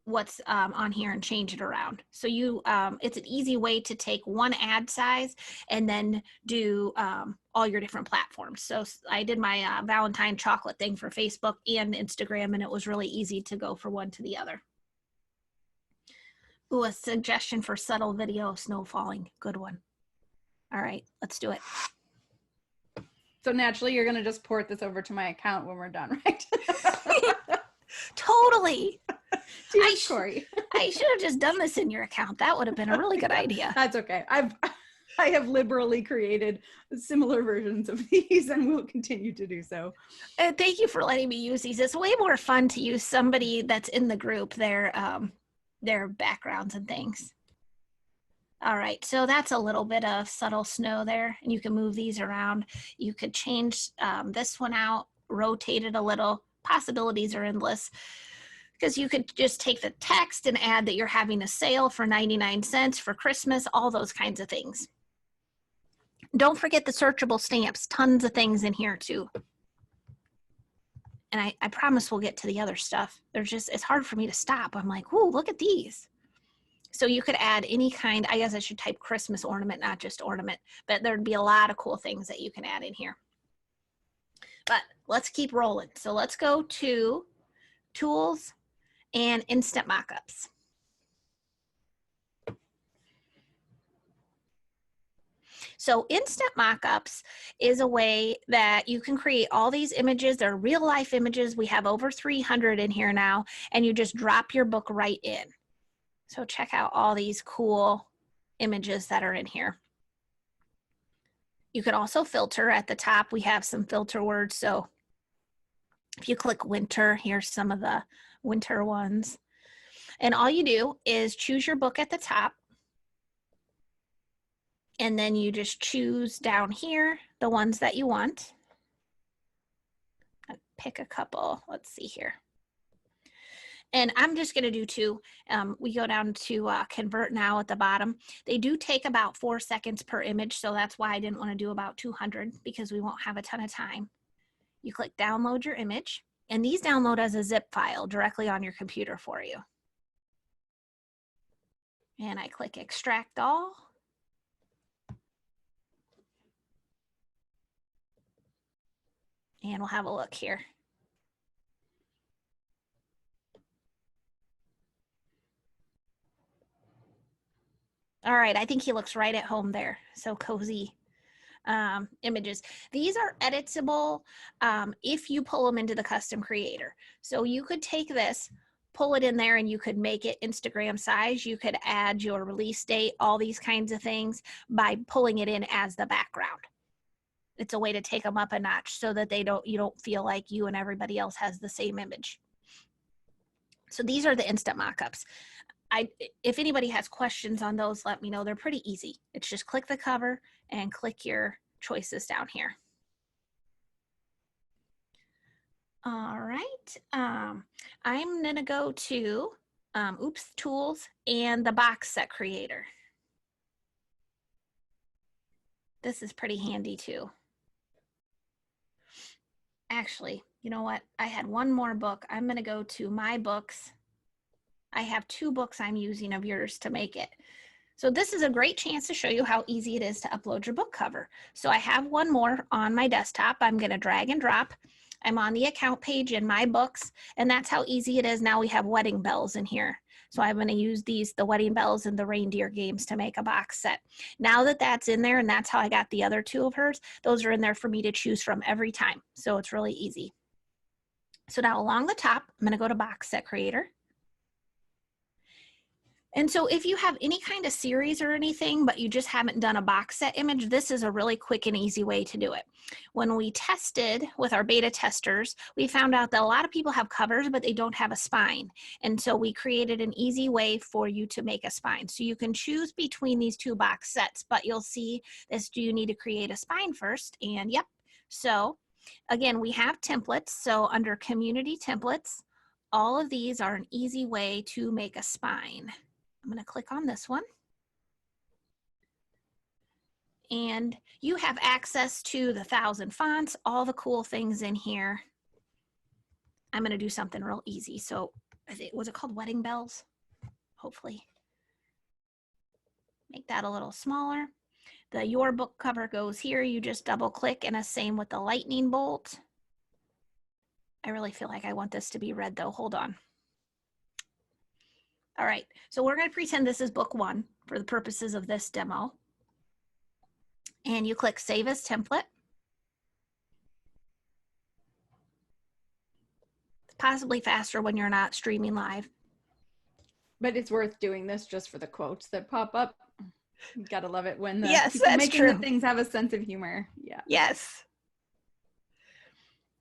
what's on here and change it around. So it's an easy way to take one ad size and then do all your different platforms. So I did my Valentine chocolate thing for Facebook and Instagram, and it was really easy to go from one to the other. Ooh, a suggestion for subtle video of snow falling. Good one. All right, let's do it. So naturally, you're going to just port this over to my account when we're done, right? Totally. Corey. I should have just done this in your account. That would have been a really good idea. That's okay. I have liberally created similar versions of these and will continue to do so. Thank you for letting me use these. It's way more fun to use somebody that's in the group, their backgrounds and things. All right, so that's a little bit of subtle snow there, and you can move these around. You could change this one out, rotate it a little. Possibilities are endless, because you could just take the text and add that you're having a sale for 99 cents for Christmas, all those kinds of things. Don't forget the searchable stamps, tons of things in here too. And I promise we'll get to the other stuff. It's hard for me to stop. I'm like, ooh, look at these. So you could add any kind, I guess I should type Christmas ornament, not just ornament, but there'd be a lot of cool things that you can add in here. But let's keep rolling. So let's go to tools and instant mockups. So instant mockups is a way that you can create all these images. They're real life images. We have over 300 in here now, and you just drop your book right in. So check out all these cool images that are in here. You could also filter at the top. We have some filter words. So if you click winter, here's some of the winter ones. And all you do is choose your book at the top. And then you just choose down here the ones that you want. Pick a couple. Let's see here. And I'm just going to do two. We go down to convert now at the bottom. They do take about 4 seconds per image, so that's why I didn't want to do about 200, because we won't have a ton of time. You click download your image, and these download as a zip file directly on your computer for you. And I click extract all. And we'll have a look here. All right, I think he looks right at home there. So cozy images. These are editable if you pull them into the custom creator. So you could take this, pull it in there, and you could make it Instagram size. You could add your release date, all these kinds of things by pulling it in as the background. It's a way to take them up a notch so that you don't feel like you and everybody else has the same image. So these are the instant mock-ups. If anybody has questions on those, let me know. They're pretty easy. It's just click the cover and click your choices down here. All right. I'm going to go to Tools and the box set creator. This is pretty handy too. Actually, you know what? I had one more book. I'm going to go to my books. I have 2 books I'm using of yours to make it. So this is a great chance to show you how easy it is to upload your book cover. So I have one more on my desktop. I'm going to drag and drop. I'm on the account page in my books, and that's how easy it is. Now we have wedding bells in here. So I'm going to use the wedding bells and the reindeer games to make a box set. Now that that's in there, and that's how I got the other 2 of hers, those are in there for me to choose from every time. So it's really easy. So now along the top, I'm going to go to box set creator. And so if you have any kind of series or anything, but you just haven't done a box set image, this is a really quick and easy way to do it. When we tested with our beta testers, we found out that a lot of people have covers, but they don't have a spine. And so we created an easy way for you to make a spine. So you can choose between these 2 box sets, but you'll see this, do you need to create a spine first? And yep. So again, we have templates. So under community templates, all of these are an easy way to make a spine. I'm going to click on this one. And you have access to the 1,000 fonts, all the cool things in here. I'm going to do something real easy. So was it called wedding bells? Hopefully. Make that a little smaller. The your book cover goes here. You just double click, and the same with the lightning bolt. I really feel like I want this to be red though. Hold on. All right, so we're going to pretend this is book 1 for the purposes of this demo. And you click Save as Template. It's possibly faster when you're not streaming live. But it's worth doing this just for the quotes that pop up. You gotta love it when the Yes, people that's making true. the things have a sense of humor. Yeah. Yes.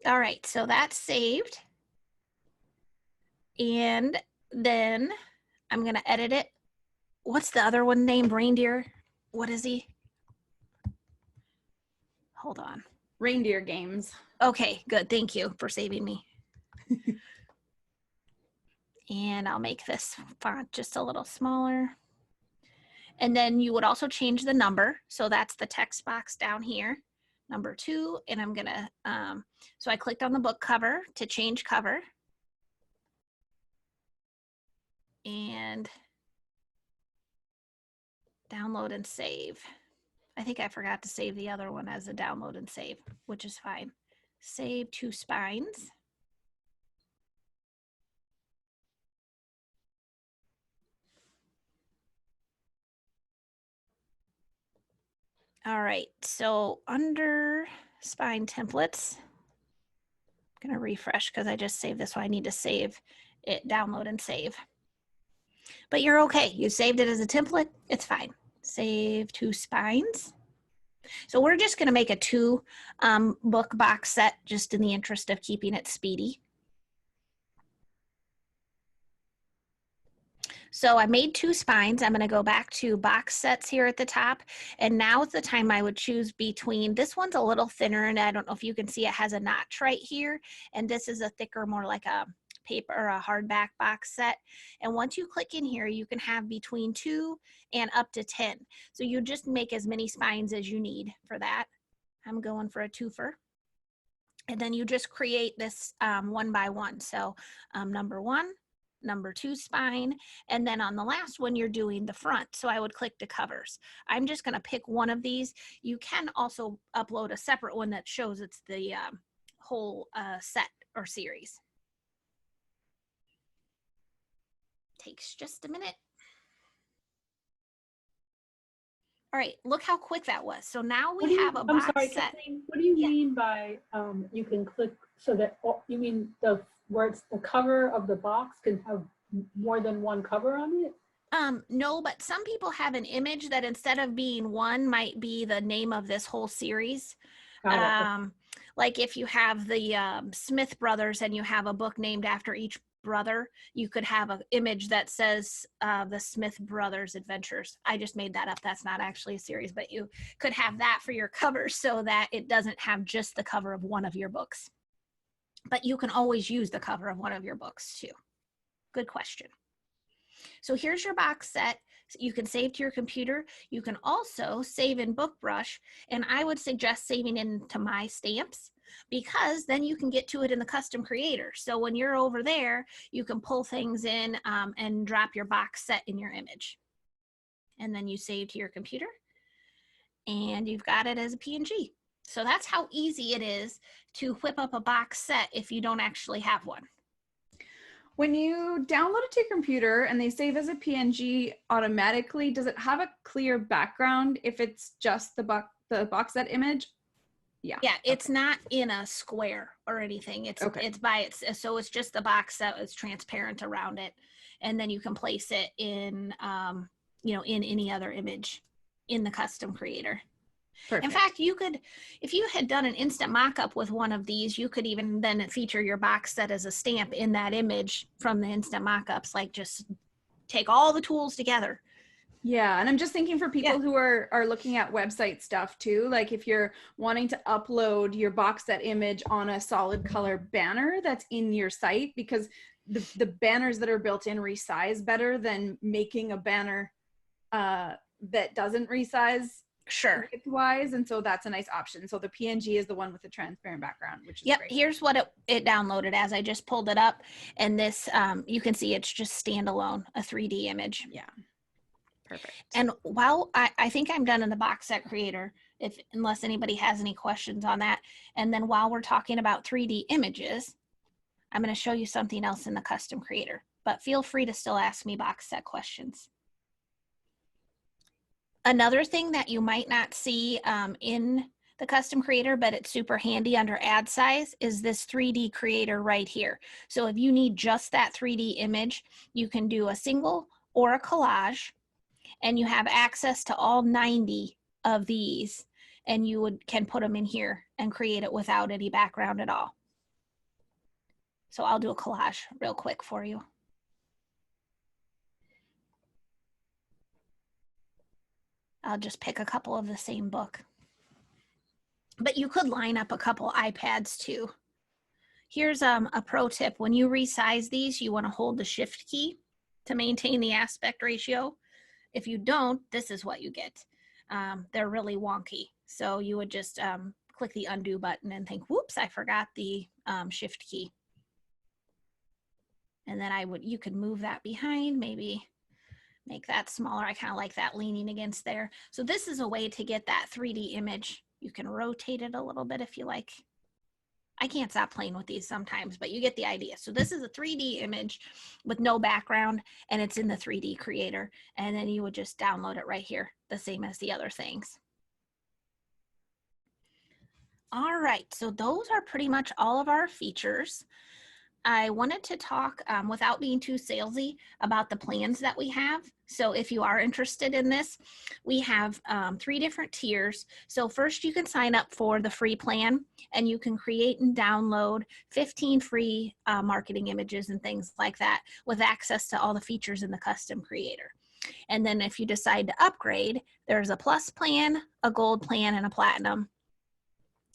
All right, so that's saved. And then I'm going to edit it. What's the other one named? Reindeer? What is he? Hold on. Reindeer games. Okay, good. Thank you for saving me. And I'll make this font just a little smaller. And then you would also change the number. So that's the text box down here, number 2. And I'm going to, so I clicked on the book cover to change cover. And download and save. I think I forgot to save the other one as a download and save, which is fine. Save 2 spines. All right, so under spine templates, I'm gonna refresh because I just saved this one. I need to save it, download and save. But you're okay, you saved it as a template, it's fine. Save 2 spines. So we're just gonna make a 2 book box set just in the interest of keeping it speedy. So I made 2 spines. I'm going to go back to box sets here at the top. And now is the time I would choose between, this one's a little thinner, and I don't know if you can see it has a notch right here. And this is a thicker, more like a paper or a hardback box set. And once you click in here, you can have between 2 and up to 10. So you just make as many spines as you need for that. I'm going for a 2-fer. And then you just create this 1 by 1. So number 1, number 2 spine, and then on the last one you're doing the front. So I would click the covers. I'm just going to pick one of these. You can also upload a separate one that shows it's the whole set or series. Takes just a minute. All right, look how quick that was. So now What do we you, have a I'm box sorry, set. Kathleen, what do you Yeah. mean by you can click so that, you mean where it's the cover of the box can have more than one cover on it? No, but some people have an image that instead of being one might be the name of this whole series. Got it. Like if you have the Smith brothers and you have a book named after each brother, you could have an image that says the Smith brothers adventures. I just made that up. That's not actually a series, but you could have that for your cover so that it doesn't have just the cover of one of your books. But you can always use the cover of one of your books too. Good question. So here's your box set. You can save to your computer. You can also save in BookBrush, and I would suggest saving into My Stamps because then you can get to it in the custom creator. So when you're over there, you can pull things in and drop your box set in your image. And then you save to your computer and you've got it as a PNG. So that's how easy it is to whip up a box set if you don't actually have one. When you download it to your computer and they save as a PNG automatically, does it have a clear background if it's just the box set image? Yeah. Yeah, it's not in a square or anything. It's so it's just the box set is transparent around it, and then you can place it in in any other image in the custom creator. Perfect. In fact, you could, if you had done an instant mock-up with one of these, you could even then feature your box set as a stamp in that image from the instant mock-ups, like just take all the tools together. Yeah, and I'm just thinking for people who are looking at website stuff too, like if you're wanting to upload your box set image on a solid color banner that's in your site, because the banners that are built in resize better than making a banner that doesn't resize width-wise, and so that's a nice option. So the PNG is the one with the transparent background, which is great. Here's what it downloaded as. I just pulled it up, and this you can see it's just standalone, a 3D image. Yeah. Perfect. And while I think I'm done in the box set creator, unless anybody has any questions on that. And then while we're talking about 3D images, I'm going to show you something else in the custom creator, but feel free to still ask me box set questions. Another thing that you might not see in the custom creator, but it's super handy under ad size, is this 3D creator right here. So if you need just that 3D image, you can do a single or a collage, and you have access to all 90 of these, and you can put them in here and create it without any background at all. So I'll do a collage real quick for you. I'll just pick a couple of the same book. But you could line up a couple iPads too. Here's a pro tip. When you resize these, you want to hold the shift key to maintain the aspect ratio. If you don't, this is what you get. They're really wonky. So you would just click the undo button and think, whoops, I forgot the shift key. And then you could move that behind, maybe make that smaller. I kind of like that leaning against there. So this is a way to get that 3D image. You can rotate it a little bit if you like. I can't stop playing with these sometimes, but you get the idea. So this is a 3D image with no background, and it's in the 3D creator. And then you would just download it right here, the same as the other things. All right, so those are pretty much all of our features. I wanted to talk without being too salesy about the plans that we have. So if you are interested in this, we have 3 different tiers. So first you can sign up for the free plan, and you can create and download 15 free marketing images and things like that with access to all the features in the custom creator. And then if you decide to upgrade, there's a plus plan, a gold plan, and a platinum.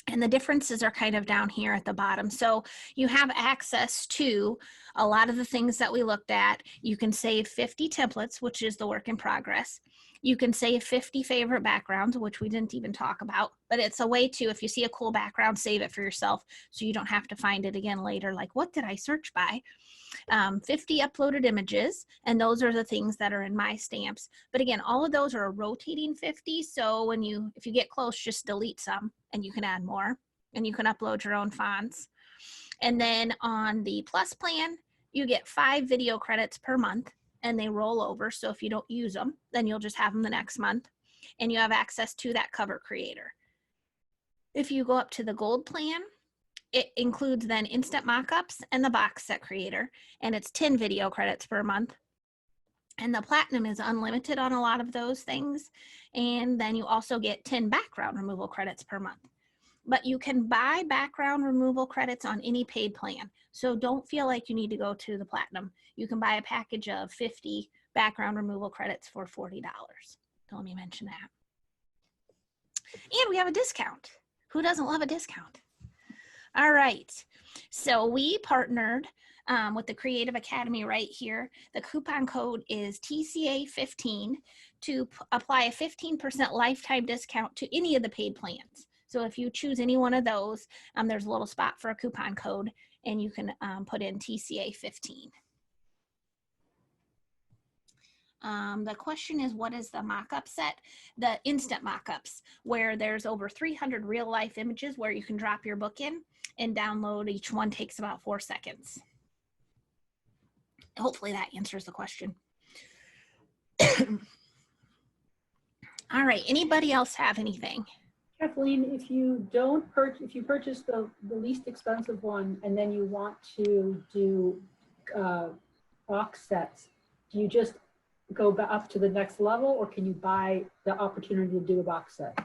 And the differences are kind of down here at the bottom. So you have access to a lot of the things that we looked at. You can save 50 templates, which is the work in progress. You can save 50 favorite backgrounds, which we didn't even talk about, but it's a way to, if you see a cool background, save it for yourself so you don't have to find it again later. Like, what did I search by? 50 uploaded images, and those are the things that are in My Stamps. But again, all of those are a rotating 50. So if you get close, just delete some and you can add more, and you can upload your own fonts. And then on the plus plan, you get 5 video credits per month, and they roll over. So if you don't use them, then you'll just have them the next month. and you have access to that cover creator. If you go up to the gold plan, it includes then instant mockups and the box set creator, and it's 10 video credits per month. And the platinum is unlimited on a lot of those things. And then you also get 10 background removal credits per month. But you can buy background removal credits on any paid plan. So don't feel like you need to go to the platinum. You can buy a package of 50 background removal credits for $40. So let me mention that. And we have a discount. Who doesn't love a discount? All right. So we partnered with the Creative Academy right here. The coupon code is TCA15 to apply a 15% lifetime discount to any of the paid plans. So if you choose any one of those, there's a little spot for a coupon code, and you can put in TCA15. The question is, what is the mock-up set? The instant mock-ups, where there's over 300 real-life images where you can drop your book in and download. Each one takes about 4 seconds. Hopefully that answers the question. All right, anybody else have anything? Kathleen, if you don't purchase, if you purchase the least expensive one and then you want to do box sets, do you just go up to the next level, or can you buy the opportunity to do a box set?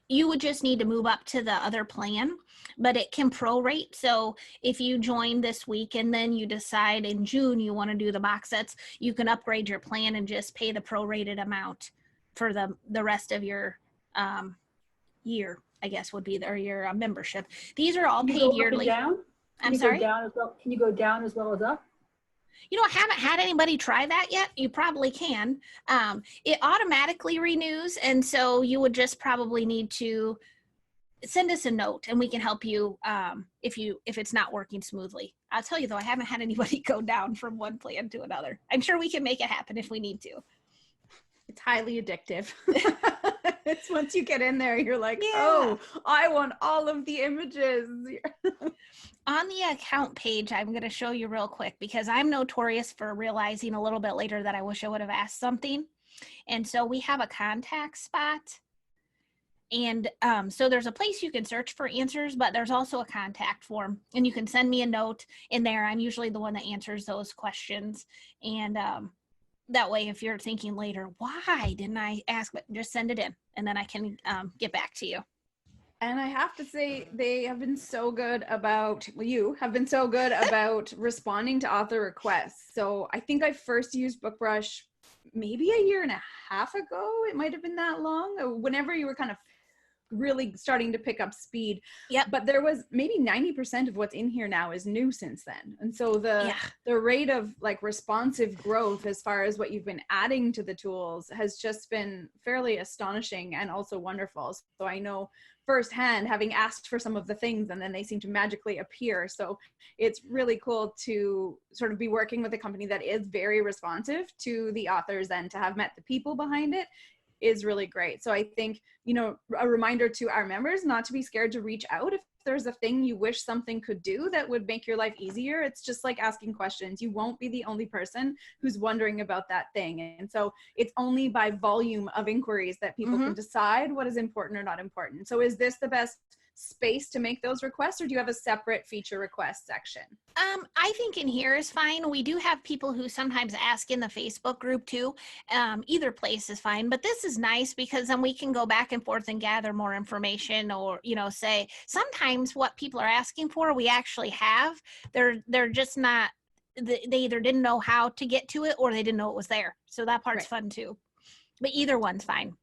You would just need to move up to the other plan, but it can prorate. So if you join this week and then you decide in June you want to do the box sets, you can upgrade your plan and just pay the prorated amount for the rest of your year, I guess would be your membership. These are all paid yearly. I'm sorry? Can you go down as well as up? You know, I haven't had anybody try that yet. You probably can. It automatically renews, and so you would just probably need to send us a note, and we can help you if it's not working smoothly. I'll tell you though, I haven't had anybody go down from one plan to another. I'm sure we can make it happen if we need to. It's highly addictive. It's once you get in there, you're like, Yeah. oh, I want all of the images. On the account page, I'm going to show you real quick because I'm notorious for realizing a little bit later that I wish I would have asked something. And so we have a contact spot. And so there's a place you can search for answers, but there's also a contact form. And you can send me a note in there. I'm usually the one that answers those questions. And that way, if you're thinking later, why didn't I ask, but just send it in and then I can get back to you. And I have to say, they have been so good about, well, you have been so good about responding to author requests. So I think I first used BookBrush maybe a year and a half ago. It might have been that long, or whenever you were kind of really starting to pick up speed. Yep. But there was maybe 90% of what's in here now is new since then. And so the rate of like responsive growth as far as what you've been adding to the tools has just been fairly astonishing and also wonderful. So I know firsthand, having asked for some of the things and then they seem to magically appear. So it's really cool to sort of be working with a company that is very responsive to the authors, and to have met the people behind it is really great. So I think, you know, a reminder to our members not to be scared to reach out. If there's a thing you wish something could do that would make your life easier, it's just like asking questions. You won't be the only person who's wondering about that thing. And so it's only by volume of inquiries that people can decide what is important or not important. So is this the best space to make those requests, or do you have a separate feature request section? I think in here is fine. We do have people who sometimes ask in the Facebook group too. Either place is fine, but this is nice because then we can go back and forth and gather more information, or, you know, say sometimes what people are asking for, we actually have. They're just not, they either didn't know how to get to it or they didn't know it was there. So that part's fun too, but either one's fine.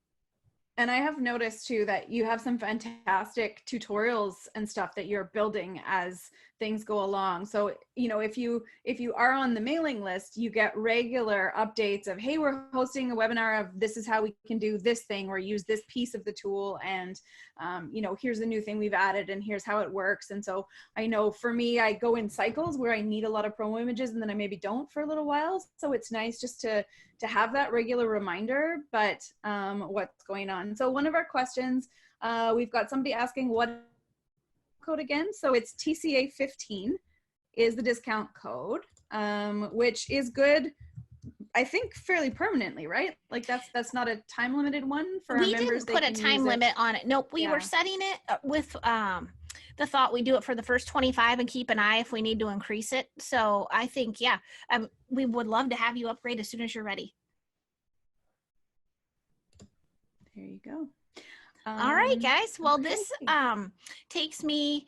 And I have noticed too that you have some fantastic tutorials and stuff that you're building as things go along. So, you know, if you are on the mailing list, you get regular updates of, hey, we're hosting a webinar of this is how we can do this thing or use this piece of the tool. And, you know, here's the new thing we've added and here's how it works. And so I know for me, I go in cycles where I need a lot of promo images and then I maybe don't for a little while. So it's nice just to have that regular reminder, but what's going on. So one of our questions, we've got somebody asking what code again. So it's TCA15 is the discount code, which is good I think fairly permanently, right? Like that's not a time limited one for our We members. didn't put a time limit on it. Nope, we Yeah. were setting it with the thought we do it for the first 25 and keep an eye if we need to increase it. So I think, yeah, we would love to have you upgrade as soon as you're ready. There you go. All right, guys. Well, okay. this takes me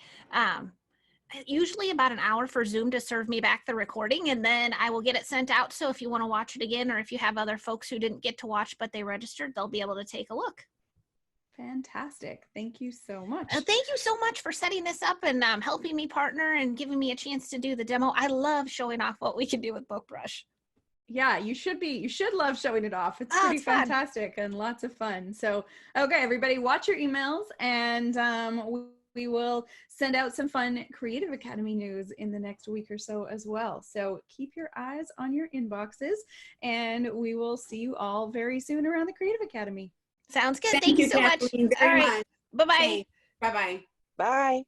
usually about an hour for Zoom to serve me back the recording, and then I will get it sent out. So if you want to watch it again, or if you have other folks who didn't get to watch but they registered, they'll be able to take a look. Fantastic. Thank you so much. Thank you so much for setting this up and helping me partner and giving me a chance to do the demo. I love showing off what we can do with BookBrush. Yeah, you should love showing it off. It's pretty fantastic and lots of fun. So, okay, everybody, watch your emails, and we will send out some fun Creative Academy news in the next week or so as well. So keep your eyes on your inboxes, and we will see you all very soon around the Creative Academy. Sounds good. Thank you so much. Kathleen, very all right. much. Bye-bye. Bye-bye. Bye.